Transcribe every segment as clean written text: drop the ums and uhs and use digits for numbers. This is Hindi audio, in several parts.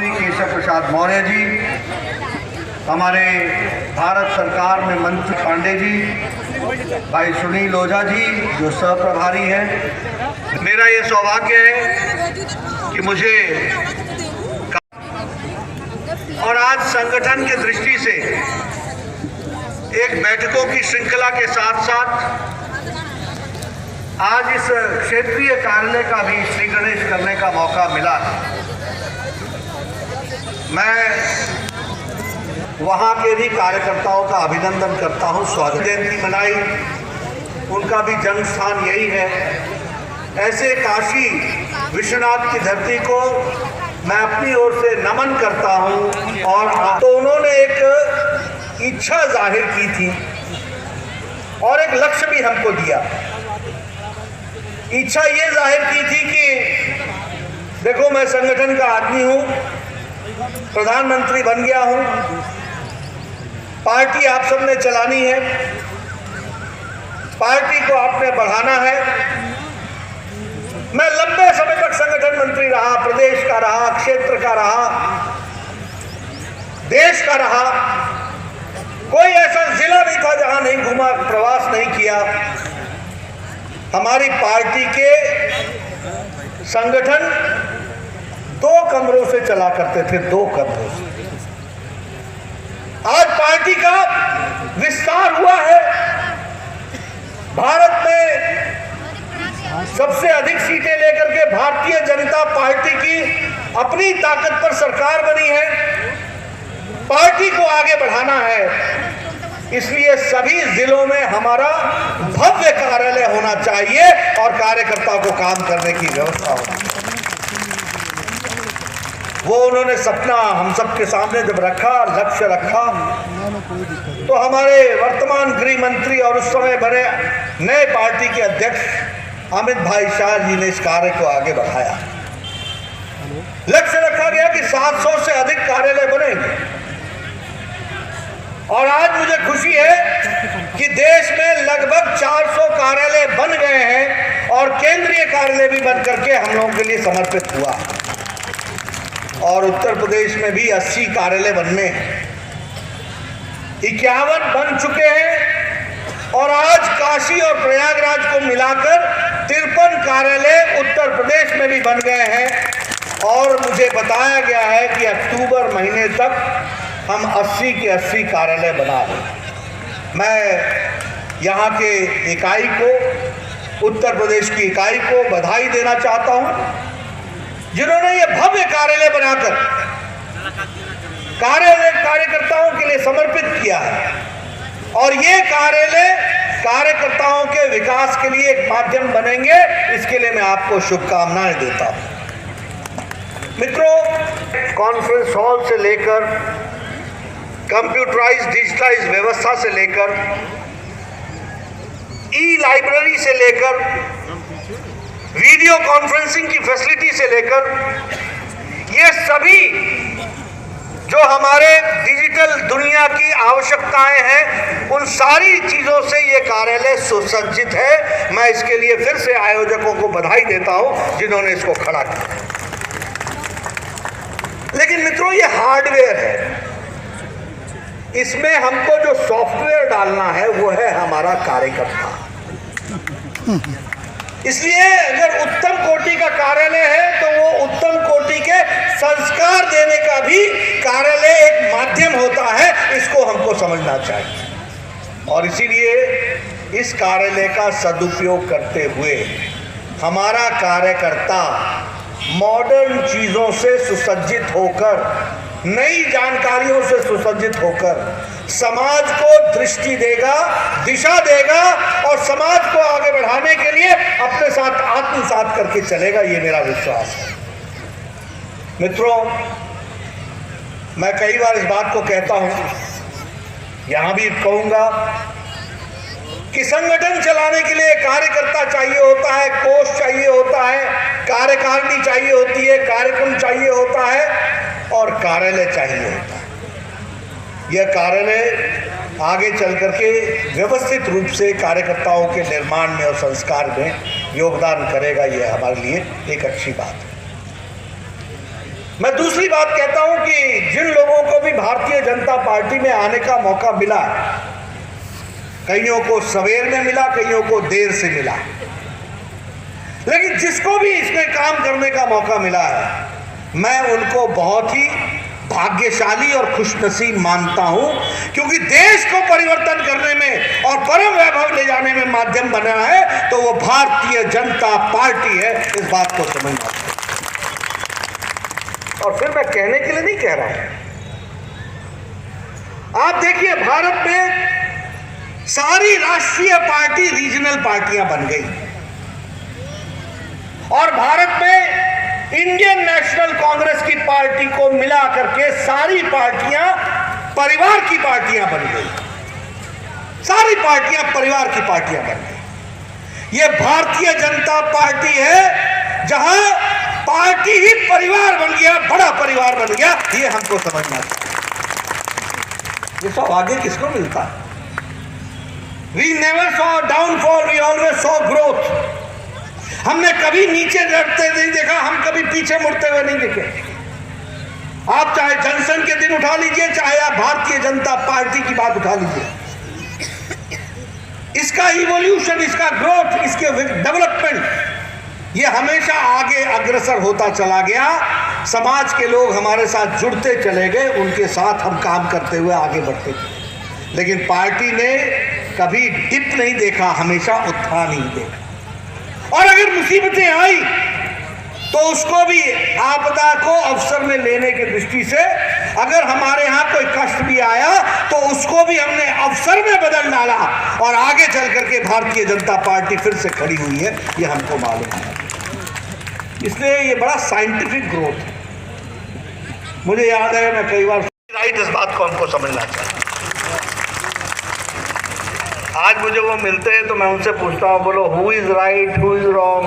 श्री केशव प्रसाद मौर्य जी, हमारे भारत सरकार में मंत्री पांडे जी, भाई सुनील ओझा जी जो सह प्रभारी हैं। मेरा ये सौभाग्य है कि मुझे और आज संगठन की दृष्टि से एक बैठकों की श्रृंखला के साथ साथ आज इस क्षेत्रीय कार्यालय का भी श्री गणेश करने का मौका मिला है। मैं वहाँ के भी कार्यकर्ताओं का अभिनंदन करता हूँ। स्वागत जयंती मनाई, उनका भी जन्म स्थान यही है। ऐसे काशी विश्वनाथ की धरती को मैं अपनी ओर से नमन करता हूँ। और तो उन्होंने एक इच्छा जाहिर की थी और एक लक्ष्य भी हमको दिया। इच्छा ये जाहिर की थी कि देखो मैं संगठन का आदमी हूँ, प्रधानमंत्री बन गया हूँ, पार्टी आप सबने चलानी है, पार्टी को आपने बढ़ाना है। मैं लंबे समय तक संगठन मंत्री रहा, प्रदेश का रहा, क्षेत्र का रहा, देश का रहा। कोई ऐसा जिला नहीं था जहां नहीं घूमा, प्रवास नहीं किया। हमारी पार्टी के संगठन 2 कमरों से चला करते थे, 2 कमरों से। आज पार्टी का विस्तार हुआ है। भारत में सबसे अधिक सीटें लेकर के भारतीय जनता पार्टी की अपनी ताकत पर सरकार बनी है। पार्टी को आगे बढ़ाना है, इसलिए सभी जिलों में हमारा भव्य कार्यालय होना चाहिए और कार्यकर्ताओं को काम करने की व्यवस्था होनी चाहिए। वो उन्होंने सपना हम सबके सामने जब रखा, लक्ष्य रखा, तो हमारे वर्तमान गृह मंत्री और उस समय बने नए पार्टी के अध्यक्ष अमित भाई शाह जी ने इस कार्य को आगे बढ़ाया। लक्ष्य रखा गया कि 700 से अधिक कार्यालय बनेंगे। और आज मुझे खुशी है कि देश में लगभग 400 कार्यालय बन गए हैं और केंद्रीय कार्यालय भी बन करके हम लोगों के लिए समर्पित हुआ। और उत्तर प्रदेश में भी 80 कार्यालय बनने हैं, 51 बन चुके हैं और आज काशी और प्रयागराज को मिलाकर 53 कार्यालय उत्तर प्रदेश में भी बन गए हैं। और मुझे बताया गया है कि अक्टूबर महीने तक हम 80 के 80 कार्यालय बना लें। मैं यहाँ के इकाई को, उत्तर प्रदेश की इकाई को बधाई देना चाहता हूँ, जिन्होंने ये भव्य कार्यालय बनाकर कार्यकर्ताओं के लिए समर्पित किया है। और ये कार्यालय कार्यकर्ताओं के विकास के लिए एक माध्यम बनेंगे, इसके लिए मैं आपको शुभकामनाएं देता हूँ। मित्रों, कॉन्फ्रेंस हॉल से लेकर कंप्यूटराइज डिजिटाइज व्यवस्था से लेकर ई लाइब्रेरी से लेकर वीडियो कॉन्फ्रेंसिंग की फैसिलिटी से लेकर ये सभी जो हमारे डिजिटल दुनिया की आवश्यकताएं हैं, उन सारी चीज़ों से ये कार्यालय सुसज्जित है। मैं इसके लिए फिर से आयोजकों को बधाई देता हूं जिन्होंने इसको खड़ा किया। लेकिन मित्रों, ये हार्डवेयर है, इसमें हमको जो सॉफ्टवेयर डालना है वो है हमारा कार्यकर्ता। इसलिए अगर उत्तम कोटि का कार्यालय है तो वो उत्तम कोटि के संस्कार देने का भी कार्यालय एक माध्यम होता है, इसको हमको समझना चाहिए। और इसीलिए इस कार्यालय का सदुपयोग करते हुए हमारा कार्यकर्ता मॉडर्न चीज़ों से सुसज्जित होकर, नई जानकारियों से सुसज्जित होकर समाज को दृष्टि देगा, दिशा देगा और समाज को आगे बढ़ाने के लिए अपने साथ आत्मसात करके चलेगा, ये मेरा विश्वास है। मित्रों, मैं कई बार इस बात को कहता हूँ, यहाँ भी कहूँगा कि संगठन चलाने के लिए कार्यकर्ता चाहिए होता है, कोष चाहिए होता है, कार्यकारिणी चाहिए होती है, कार्यक्रम चाहिए होता है और कार्यालय चाहिए होता है। यह कार्यालय आगे चल करके व्यवस्थित रूप से कार्यकर्ताओं के निर्माण में और संस्कार में योगदान करेगा, यह हमारे लिए एक अच्छी बात है। मैं दूसरी बात कहता हूं कि जिन लोगों को भी भारतीय जनता पार्टी में आने का मौका मिला, कईयों को सवेर में मिला, कईयों को देर से मिला, लेकिन जिसको भी इसमें काम करने का मौका मिला है, मैं उनको बहुत ही भाग्यशाली और खुशनसीब मानता हूं, क्योंकि देश को परिवर्तन करने में और परम वैभव ले जाने में माध्यम बना है तो वो भारतीय जनता पार्टी है। इस बात को समझना चाहिए। और फिर मैं कहने के लिए नहीं कह रहा हूं, आप देखिए भारत में सारी राष्ट्रीय पार्टी रीजनल पार्टियां बन गई और भारत में इंडियन नेशनल कांग्रेस की पार्टी को मिला करके सारी पार्टियां परिवार की पार्टियां बन गई। सारी पार्टियां परिवार की पार्टियां बन गई। ये भारतीय जनता पार्टी है जहां पार्टी ही परिवार बन गया, बड़ा परिवार बन गया। ये हमको समझना चाहिए। ये सब आगे किसको मिलता है? We never saw downfall, we always saw growth। हमने कभी नीचे लड़ते नहीं देखा, हम कभी पीछे मुड़ते हुए नहीं देखे। आप चाहे जनसंघ के दिन उठा लीजिए, चाहे आप भारतीय जनता पार्टी की बात उठा लीजिए, इसका इवोल्यूशन, इसका ग्रोथ, इसके डेवलपमेंट ये हमेशा आगे अग्रसर होता चला गया। समाज के लोग हमारे साथ जुड़ते चले गए, उनके साथ हम काम करते हुए आगे बढ़ते थे। लेकिन पार्टी ने कभी डिप नहीं देखा, हमेशा उत्थान ही देखा। और अगर मुसीबतें आई तो उसको भी आपदा को अवसर में लेने की दृष्टि से, अगर हमारे यहाँ कोई कष्ट भी आया तो उसको भी हमने अवसर में बदल डाला और आगे चल करके भारतीय जनता पार्टी फिर से खड़ी हुई है, ये हमको मालूम है। इसलिए ये बड़ा साइंटिफिक ग्रोथ है। मुझे याद है, मैं कई बार राइट, इस बात को हमको समझना चाहिए। आज मुझे वो मिलते हैं तो मैं उनसे पूछता हूँ, बोलो who is right, who is wrong.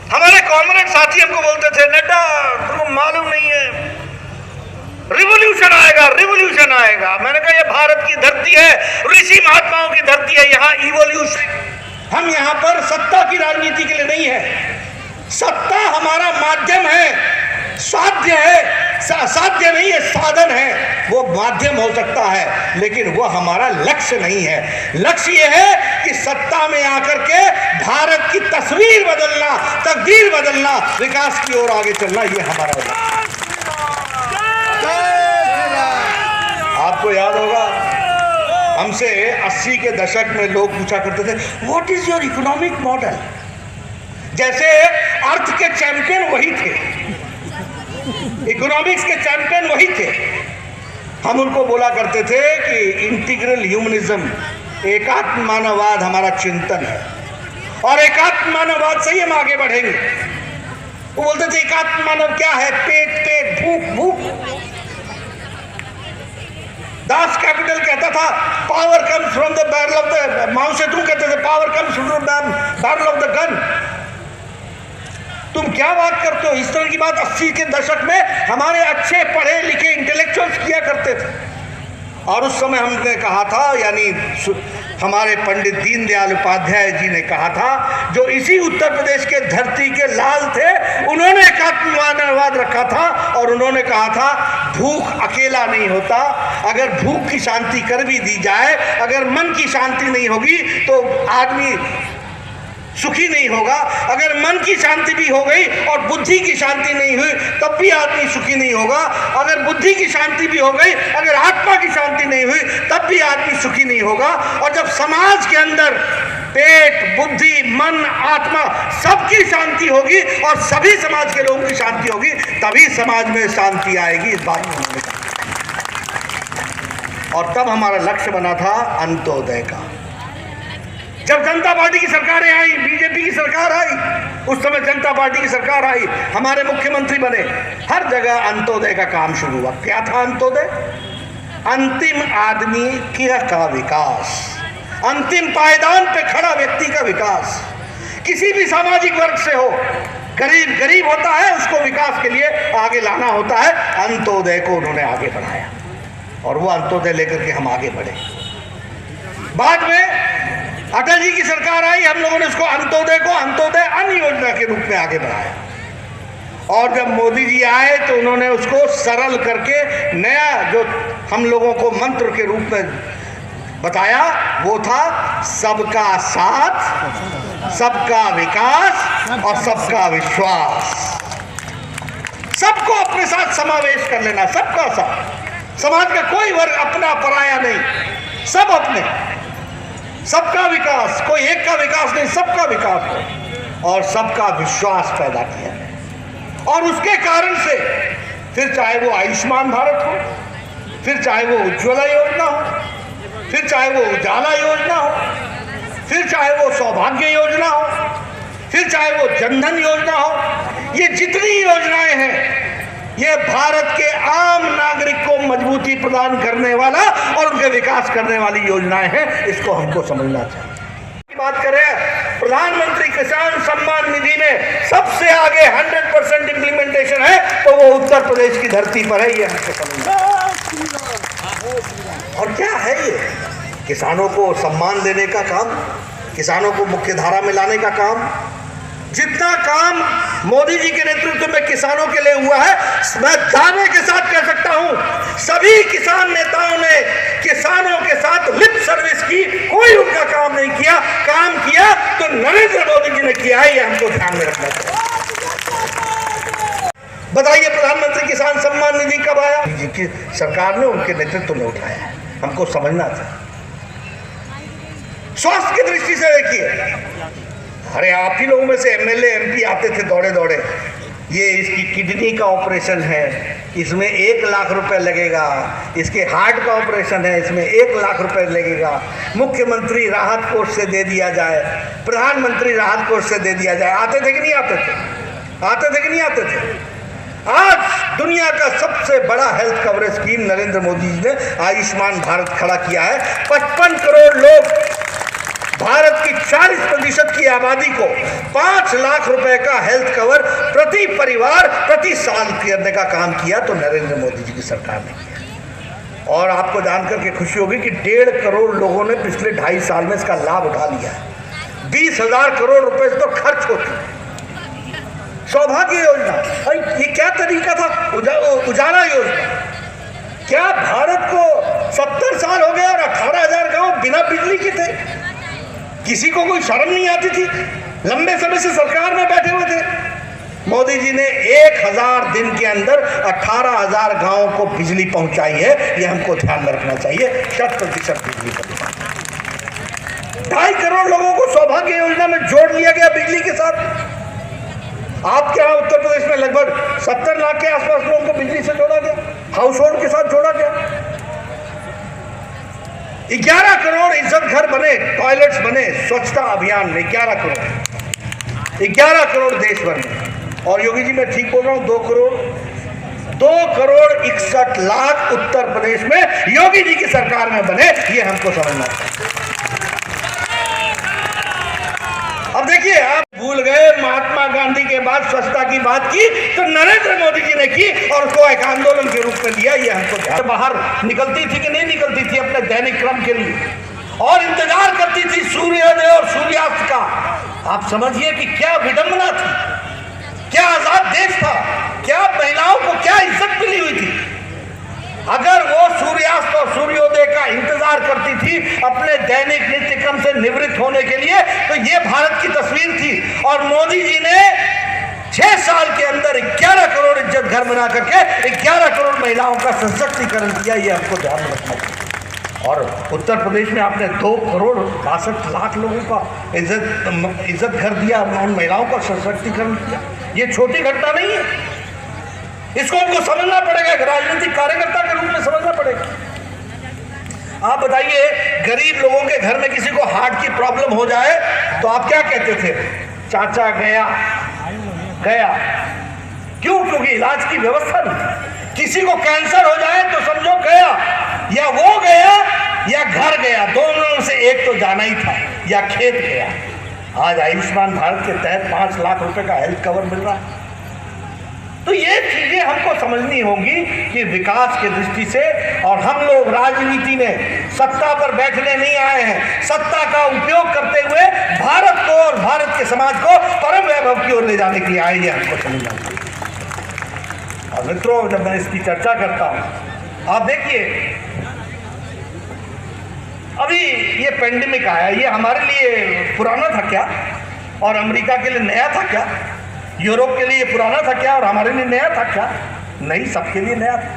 हमारे कॉमरेड साथी हमको बोलते थे, नड्डा तुमको मालूम नहीं है, रिवॉल्यूशन आएगा, रिवॉल्यूशन आएगा। मैंने कहा ये भारत की धरती है, ऋषि महात्माओं की धरती है, यहाँ इवोल्यूशन। हम यहाँ पर सत्ता की राजनीति के लिए नहीं है। सत्ता हमारा माध्यम है, साध्य है, साध्य नहीं है, साधन है। वो माध्यम हो सकता है लेकिन वो हमारा लक्ष्य नहीं है। लक्ष्य ये है कि सत्ता में आकर के भारत की तस्वीर बदलना, तकदीर बदलना, विकास की ओर आगे चलना, ये हमारा लक्ष्य। आपको याद होगा, हमसे 80 के दशक में लोग पूछा करते थे, what is your economic model. जैसे अर्थ के चैंपियन वही थे, इकोनॉमिक्स के चैंपियन वही थे। हम उनको बोला करते थे कि इंटीग्रल ह्यूमनिज्म, एकात्म मानववाद हमारा चिंतन है और एकात्म मानववाद से ही हम आगे बढ़ेंगे। वो बोलते थे एकात्म मानव क्या है? पेट पेट, भूख भूख। दास कैपिटल कहता था power comes from the barrel of the, Mao Tsetung कहते थे power comes from the barrel of the gun. तुम क्या बात करते हो? इस तरह की बात 80 के दशक में हमारे अच्छे पढ़े लिखे इंटेलेक्चुअल्स किया करते थे। और उस समय हमने कहा था, यानी हमारे पंडित दीनदयाल उपाध्याय जी ने कहा था, जो इसी उत्तर प्रदेश के धरती के लाल थे, उन्होंने एकात्म मानववाद रखा था और उन्होंने कहा था भूख अकेला नहीं होता। अगर भूख की शांति कर भी दी जाए, अगर मन की शांति नहीं होगी तो आदमी सुखी नहीं होगा। अगर मन की शांति भी हो गई और बुद्धि की शांति नहीं हुई तब भी आदमी सुखी नहीं होगा। अगर बुद्धि की शांति भी हो गई, अगर आत्मा की शांति नहीं हुई तब भी आदमी सुखी नहीं होगा। और जब समाज के अंदर पेट, बुद्धि, मन, आत्मा सबकी शांति होगी और सभी समाज के लोगों की शांति होगी, तभी समाज में शांति आएगी। इस बात को हमने कहा और तब हमारा लक्ष्य बना था अंत्योदय का। जब जनता पार्टी की सरकारें आई, बीजेपी की सरकार आई, उस समय जनता पार्टी की सरकार आई, हमारे मुख्यमंत्री बने, हर जगह अंत्योदय का काम शुरू हुआ। क्या था अंत्योदय? अंतिम आदमी का विकास, अंतिम पायदान पे खड़ा व्यक्ति का विकास। किसी भी सामाजिक वर्ग से हो, गरीब गरीब होता है, उसको विकास के लिए आगे लाना होता है। अंत्योदय को उन्होंने आगे बढ़ाया और वो अंत्योदय लेकर के हम आगे बढ़े। बाद में अटल जी की सरकार आई, हम लोगों ने उसको अंत्योदय को अंत्योदय अन्न योजना के रूप में आगे बढ़ाया। और जब मोदी जी आए तो उन्होंने उसको सरल करके नया जो हम लोगों को मंत्र के रूप में बताया, वो था सबका साथ, सबका विकास और सबका विश्वास। सबको अपने साथ समावेश कर लेना, सबका साथ। समाज का कोई वर्ग अपना पराया नहीं, सब अपने। सबका विकास, कोई एक का विकास नहीं, सबका विकास हो और सबका विश्वास पैदा किया है। और उसके कारण से फिर चाहे वो आयुष्मान भारत हो, फिर चाहे वो उज्ज्वला योजना हो, फिर चाहे वो उजाला योजना हो, फिर चाहे वो सौभाग्य योजना हो, फिर चाहे वो जनधन योजना हो, ये जितनी योजनाएं हैं ये भारत के आम नागरिक को मजबूती प्रदान करने वाला और उनके विकास करने वाली योजनाएं हैं। इसको हमको समझना चाहिए। बात करें प्रधानमंत्री किसान सम्मान निधि में सबसे आगे 100% इंप्लीमेंटेशन है तो वो उत्तर प्रदेश की धरती पर है, ये हमको समझना। और क्या है ये? किसानों को सम्मान देने का काम, किसानों को मुख्य धारा में लाने का काम। जितना काम मोदी जी के नेतृत्व में किसानों के लिए हुआ है, मैं दावे के साथ कह सकता हूं सभी किसान नेताओं ने किसानों के साथ लिप सर्विस की, कोई उनका काम नहीं किया। काम किया तो नरेंद्र मोदी जी ने किया है, ये हमको ध्यान में रखना चाहिए। बताइए प्रधानमंत्री किसान सम्मान निधि कब आया? जी की सरकार ने उनके नेतृत्व में उठाया है, हमको समझना था। स्वास्थ्य की दृष्टि से देखिए, अरे आप ही लोगों में से एमएलए एमपी आते थे दौड़े दौड़े, ये इसकी किडनी का ऑपरेशन है, इसमें 1 लाख रुपए लगेगा, इसके हार्ट का ऑपरेशन है, इसमें 1 लाख रुपए लगेगा, मुख्यमंत्री राहत कोष से दे दिया जाए, प्रधानमंत्री राहत कोष से दे दिया जाए। आते थे कि नहीं आते थे? आते थे कि नहीं आते थे? आज दुनिया का सबसे बड़ा health coverage scheme Narendra Modi ji ने आयुष्मान भारत खड़ा किया है। 55 करोड़ लोग, भारत की 40% की आबादी को 5 लाख रुपए का हेल्थ कवर प्रति परिवार प्रति साल करने का काम किया तो नरेंद्र मोदी जी की सरकार ने किया। और आपको जानकर के खुशी होगी कि 1.5 करोड़ लोगों ने पिछले 2.5 साल में इसका लाभ उठा लिया है। 20,000 करोड़ रुपए तो खर्च होते हैं। सौभाग्य योजना, ये क्या तरीका था? उजाला योजना, क्या भारत को 70 साल हो गए और 18,000 गांव बिना बिजली के थे? किसी को कोई शर्म नहीं आती थी? लंबे समय से सरकार में बैठे हुए थे। मोदी जी ने 1000 दिन के अंदर 18,000 गांवों को बिजली पहुंचाई है, ये हमको ध्यान में रखना चाहिए। 100% बिजली का 2.5 करोड़ लोगों को सौभाग्य योजना में जोड़ लिया गया बिजली के साथ। आपके यहाँ उत्तर प्रदेश में लगभग 70 लाख के आसपास लोगों को बिजली से जोड़ा गया, हाउस होल्ड के साथ जोड़ा गया। 11 करोड़ इज्जत घर बने, टॉयलेट्स बने, स्वच्छता अभियान में 11 करोड़ देश भर में। और योगी जी मैं ठीक बोल रहा हूं? 2 करोड़ 61 लाख उत्तर प्रदेश में योगी जी की सरकार में बने, ये हमको समझना चाहिए। अब देखिए, आप भूल गए महात्मा गांधी के बाद स्वच्छता की बात की तो नरेंद्र मोदी जी ने की और उसको एक आंदोलन के रूप में लिया, ये हमको। बाहर निकलती थी कि नहीं निकलती थी अपने दैनिक क्रम के लिए और इंतजार करती थी सूर्योदय और सूर्यास्त का। आप समझिए कि क्या विडंबना थी, क्या आजाद देश था, क्या महिलाओं को क्या इज्जत मिली हुई थी। अगर वो सूर्यास्त और सूर्योदय का इंतजार करती थी अपने दैनिक नित्य क्रम से निवृत्त होने के लिए, तो ये भारत की तस्वीर थी। और मोदी जी ने 6 साल के अंदर 11 करोड़ इज्जत घर बना करके 11 करोड़ महिलाओं का सशक्तिकरण किया, ये हमको ध्यान में रखना चाहिए। और उत्तर प्रदेश में आपने 2 करोड़ 62 लाख लोगों का इज्जत घर दिया, उन महिलाओं का सशक्तिकरण किया। ये छोटी घटना नहीं है, इसको हमको समझना पड़ेगा, एक राजनीतिक कार्यकर्ता के रूप में समझना पड़ेगा। आप बताइए, गरीब लोगों के घर में किसी को हार्ट की प्रॉब्लम हो जाए तो आप क्या कहते थे? चाचा गया। क्यों? क्योंकि इलाज की व्यवस्था नहीं। किसी को कैंसर हो जाए तो समझो गया, या वो गया या घर गया, दोनों से एक तो जाना ही था, या खेत गया। आज आयुष्मान भारत के तहत 5 लाख रुपए का हेल्थ कवर मिल रहा है। तो ये चीजें हमको समझनी होंगी कि विकास की दृष्टि से, और हम लोग राजनीति में सत्ता पर बैठने नहीं आए हैं, सत्ता का उपयोग करते हुए भारत को और भारत के समाज को परम वैभव की ओर ले जाने के लिए आए, ये हमको समझना चाहिए। मित्रों, जब मैं इसकी चर्चा करता हूँ, आप देखिए अभी ये पेंडेमिक आया, ये हमारे लिए पुराना था क्या और अमेरिका के लिए नया था क्या? यूरोप के लिए पुराना था क्या और हमारे लिए नया था क्या? नहीं, सबके लिए नया था,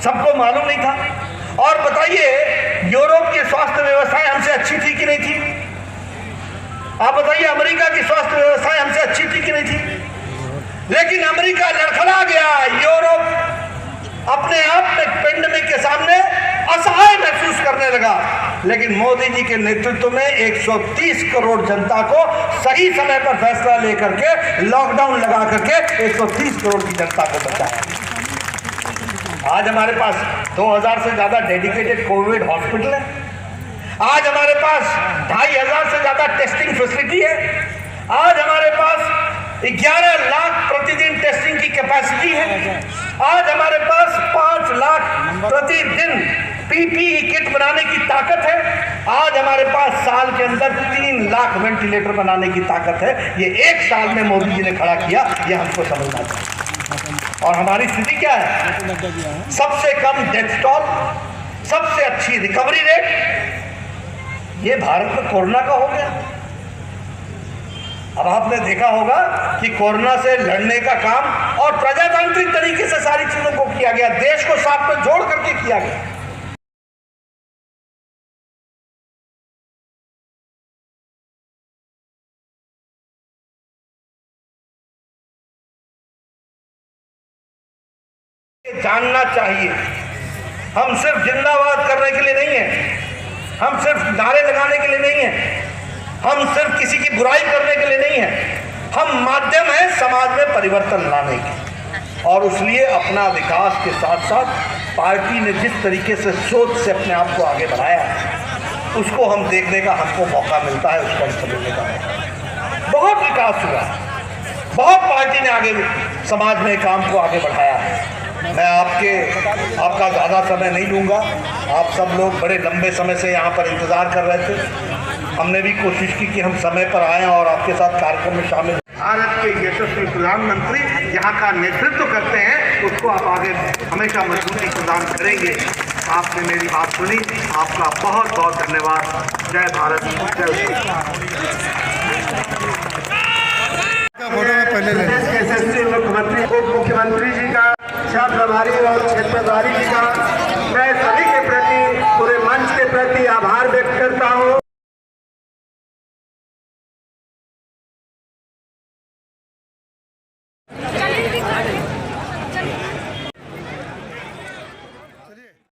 सबको मालूम नहीं था। और बताइए, यूरोप की स्वास्थ्य व्यवस्थाएं हमसे अच्छी थी कि नहीं थी? आप बताइए, अमेरिका की स्वास्थ्य व्यवस्थाएं हमसे अच्छी थी कि नहीं थी? लेकिन अमेरिका लड़खड़ा गया, यूरोप अपने आप में पेंडेमिक के सामने असहाय महसूस करने लगा। लेकिन मोदी जी के नेतृत्व में 130 करोड़ जनता को सही समय पर फैसला लेकर के लॉकडाउन लगा करके 130 करोड़ की जनता को बचाया। आज हमारे पास 2000 से ज्यादा डेडिकेटेड कोविड हॉस्पिटल है। आज हमारे पास 2500 से ज्यादा टेस्टिंग फैसिलिटी है। आज हमारे पास 11 लाख प्रतिदिन टेस्टिंग की कैपेसिटी है। आज हमारे पास 5 लाख प्रतिदिन पीपीई किट बनाने की ताकत है। आज हमारे पास साल के अंदर 3 लाख वेंटिलेटर बनाने की ताकत है। ये एक साल में मोदी जी ने खड़ा किया, ये हमको समझना चाहिए। और हमारी स्थिति क्या है? सबसे कम डेथ टॉल, सबसे अच्छी रिकवरी रेट, ये भारत में कोरोना का हो गया। अब आपने देखा होगा कि कोरोना से लड़ने का काम और प्रजातांत्रिक तरीके से सारी चीजों को किया गया, देश को साथ में जोड़ करके किया गया। जानना चाहिए, हम सिर्फ जिंदाबाद करने के लिए नहीं है, हम सिर्फ नारे लगाने के लिए नहीं है, हम सिर्फ किसी की बुराई करने के लिए नहीं है, हम माध्यम है समाज में परिवर्तन लाने के। और इसलिए अपना विकास के साथ साथ पार्टी ने जिस तरीके से सोच से अपने आप को आगे बढ़ाया है, उसको हम देखने का हमको मौका मिलता है, उसको हम समझने का मौका। बहुत विकास हुआ, बहुत पार्टी ने आगे समाज में काम को आगे बढ़ाया है। मैं आपका ज़्यादा समय नहीं लूँगा। आप सब लोग बड़े लंबे समय से यहाँ पर इंतज़ार कर रहे थे। हमने भी कोशिश की कि हम समय पर आएँ और आपके साथ कार्यक्रम में शामिल। भारत के यशस्वी प्रधानमंत्री यहाँ का नेतृत्व करते हैं, उसको आप आगे हमेशा मजबूती प्रदान करेंगे। आपने मेरी बात सुनी, आपका बहुत बहुत धन्यवाद। जय भारत, जय फोटो में पहले मुख्यमंत्री, उप मुख्यमंत्री जी का, प्रभारी और क्षेत्र प्रभारी जी का